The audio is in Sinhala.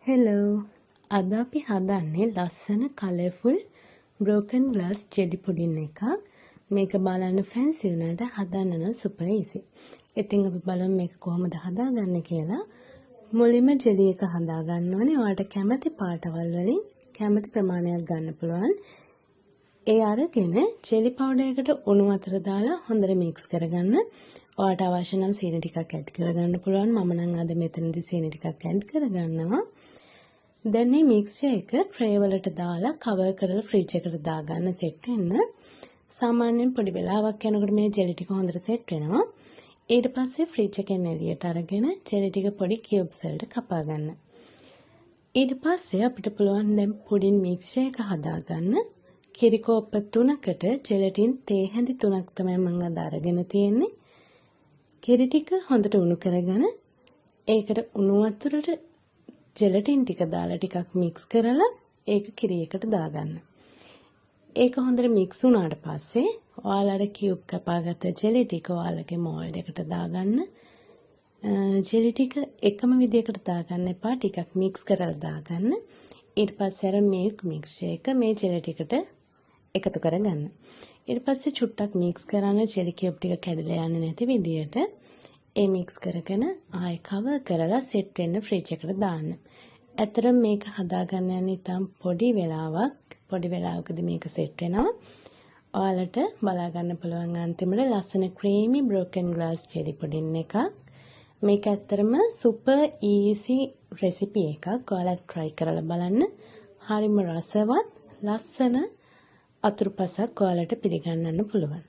හෙලෝ අද අපි හදන්නේ ලස්සන colourful broken glass jelly pudding එකක්. මේක බලන්න ෆැන්සි වුණාට හදන්න නම් සුපර් ඊසි. ඉතින් අපි බලමු මේක කොහොමද හදාගන්නේ කියලා. මුලින්ම ජෙලි එක හදා ගන්න ඕනේ. ඔයාලට කැමති පාටවල් වලින් කැමති ප්‍රමාණයක් ගන්න පුළුවන්. ඒ අරගෙන ජෙලි පවුඩර් එකට උණු වතුර දාලා හොඳට මික්ස් කරගන්න. ඔයාලට අවශ්‍ය නම් සීනි ටිකක් ඇඩ් කරගන්න පුළුවන්. මම නම් අද මෙතනදී සීනි ටිකක් ඇඩ් කරගන්නවා. දැන් මේ මික්ස්චර් එක ට්‍රේ වලට දාලා කවර් කරලා ෆ්‍රිජ් එකට දාගන්න සෙට් වෙන්න. සාමාන්‍යයෙන් පොඩි වෙලාවක් යනකොට මේ ජෙලි ටික හොඳට සෙට් වෙනවා. ඊට පස්සේ ෆ්‍රිජ් එකෙන් එළියට අරගෙන ජෙලි ටික පොඩි කියුබ්ස් වලට කපා ගන්න. ඊට පස්සේ අපිට පුළුවන් දැන් පුඩින් මික්ස්චර් එක හදාගන්න. කිරි කෝප්ප 3කට ජෙලටින් තේ හැඳි 3ක් තමයි මම අද අරගෙන තියෙන්නේ. කිරි ටික හොඳට උණු කරගෙන ඒකට උණු වතුරට ජෙලටින් ටික දාලා ටිකක් මික්ස් කරලා ඒක කිරි එකට දාගන්න. ඒක හොඳට මික්ස් වුණාට පස්සේ ඔයාලට කියුබ් කපාගත්ත ජෙලි ටික ඔයාලගේ මෝල්ඩ් එකට දාගන්න. ජෙලි ටික එකම විදිහකට දාගන්න එපා. ටිකක් මික්ස් කරලා දාගන්න. ඊට පස්සේ අර මිල්ක් මික්ස්චර් එක මේ ජෙලි ටිකට එකතු කරගන්න. ඊට පස්සේ චුට්ටක් මික්ස් කරන ජෙලි කියුබ් ටික කැඩලා යන්නේ නැති විදිහට ඒ මික්ස් කරගෙන ආයෙ කවර් කරලා සෙට් වෙන්න ෆ්‍රිජ් එකට දාන්න. ඇත්තටම මේක හදාගන්න යන ඉතින් පොඩි වෙලාවකදී මේක සෙට් වෙනවා. ඔයාලට බලා ගන්න පුළුවන් අන්තිමට ලස්සන ක්‍රීමි බ්‍රෝකන් ග්ලාස් ජෙලි පුඩින් එකක්. මේක ඇත්තටම සුපර් ඊසි රෙසිපි එකක්. ඔයාලා try කරලා බලන්න. හරිම රසවත් ලස්සන අතුරුපසක් ඔයාලට පිළිගන්නන්න පුළුවන්.